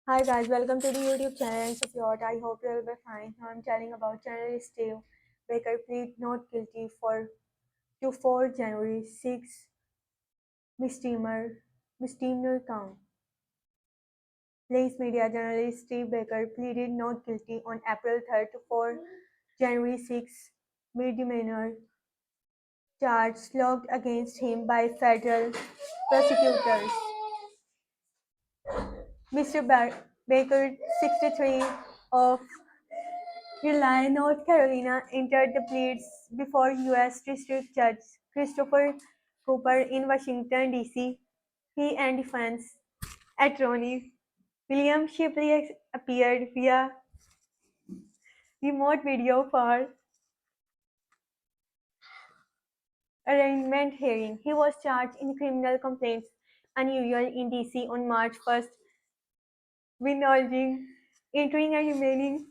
Hi guys, welcome to the YouTube channel. So Fjord, I hope you will be fine. Now I'm telling about journalist Steve Baker plead not guilty to 4 January 6 misdemeanor count. Pleas media journalist Steve Baker pleaded not guilty on April 3rd to 4 January 6 misdemeanor charge logged against him by federal prosecutors. Mr. Baker, 63, of Raleigh, North Carolina, entered the pleads before U.S. District Judge Christopher Cooper in Washington, D.C. He and defense attorney William Shipley appeared via remote video for arraignment hearing. He was charged in criminal complaints unusual in D.C. on March 1st, with entering and remaining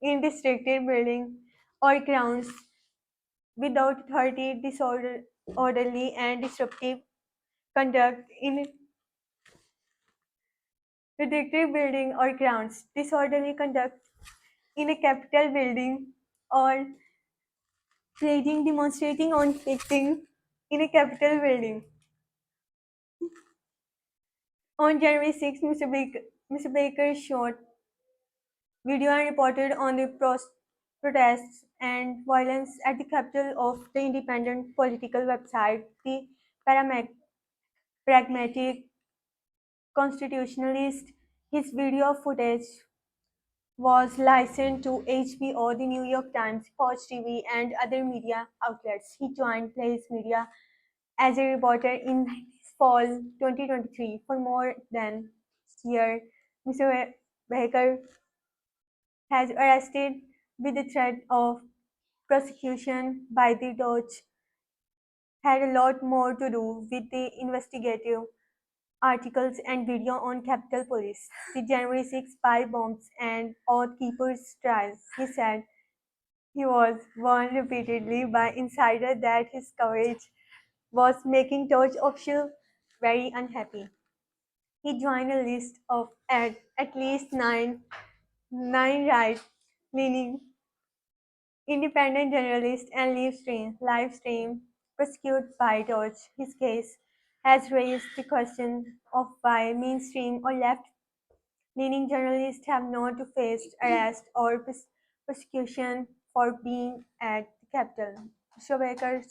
in restricted building or grounds without authority, disorderly and disruptive conduct in restricted building or grounds, disorderly conduct in a capitol building, or raging, demonstrating, or picketing in a capitol building. On January 6, Mr. Baker shot video and reported on the protests and violence at the capital of the independent political website, the Pragmatic Constitutionalist. His video footage was licensed to HBO, The New York Times, Fox TV, and other media outlets. He joined Pleads Media as a reporter in fall 2023. For more than a year, Mr. Baker has arrested with the threat of prosecution by the Dodge had a lot more to do with the investigative articles and video on Capitol Police, the January 6 spy bombs, and Oath Keepers trial. He said he was warned repeatedly by insiders that his coverage was making Dodge officials very unhappy. He joined a list of at least nine right-leaning independent journalists and live stream prosecuted by Dodge. His case has raised the question of why mainstream or left-leaning journalists have not faced arrest or prosecution for being at the Capitol. Shoemaker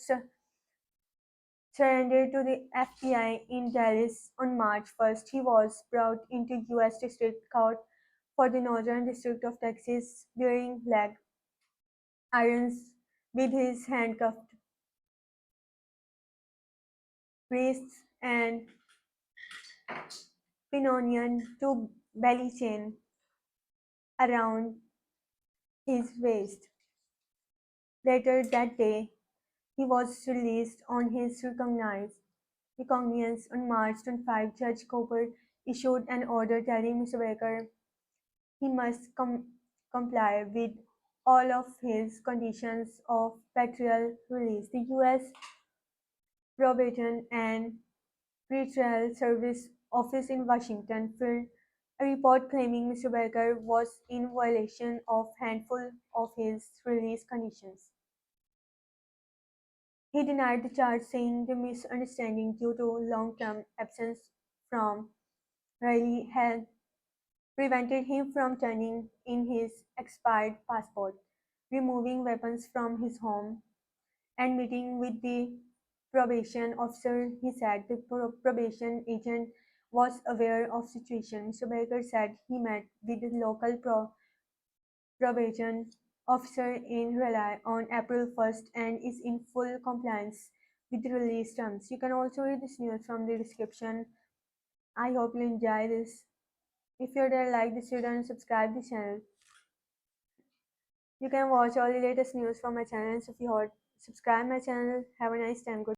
surrendered to the FBI in Dallas on March 1st. He was brought into U.S. District Court for the Northern District of Texas wearing leg irons with his handcuffed wrists and pinion to belly chain around his waist. Later that day, he was released on his recognizance on March 25. Judge Cooper issued an order telling Mr. Baker he must comply with all of his conditions of patrial release. The U.S. Probation and Pretrial Service Office in Washington filed a report claiming Mr. Baker was in violation of handful of his release conditions. He denied the charge, saying the misunderstanding due to long-term absence from Raleigh had prevented him from turning in his expired passport, removing weapons from his home, and meeting with the probation officer. He said the probation agent was aware of the situation. Mr. Baker said he met with the local probation officer in Raleigh on April 1st and is in full compliance with the release terms. You can also read this news from the description. I hope you enjoy this. If you're there, like this video and subscribe the channel. You can watch all the latest news from my channel. So if you subscribe my channel, have a nice time. Good.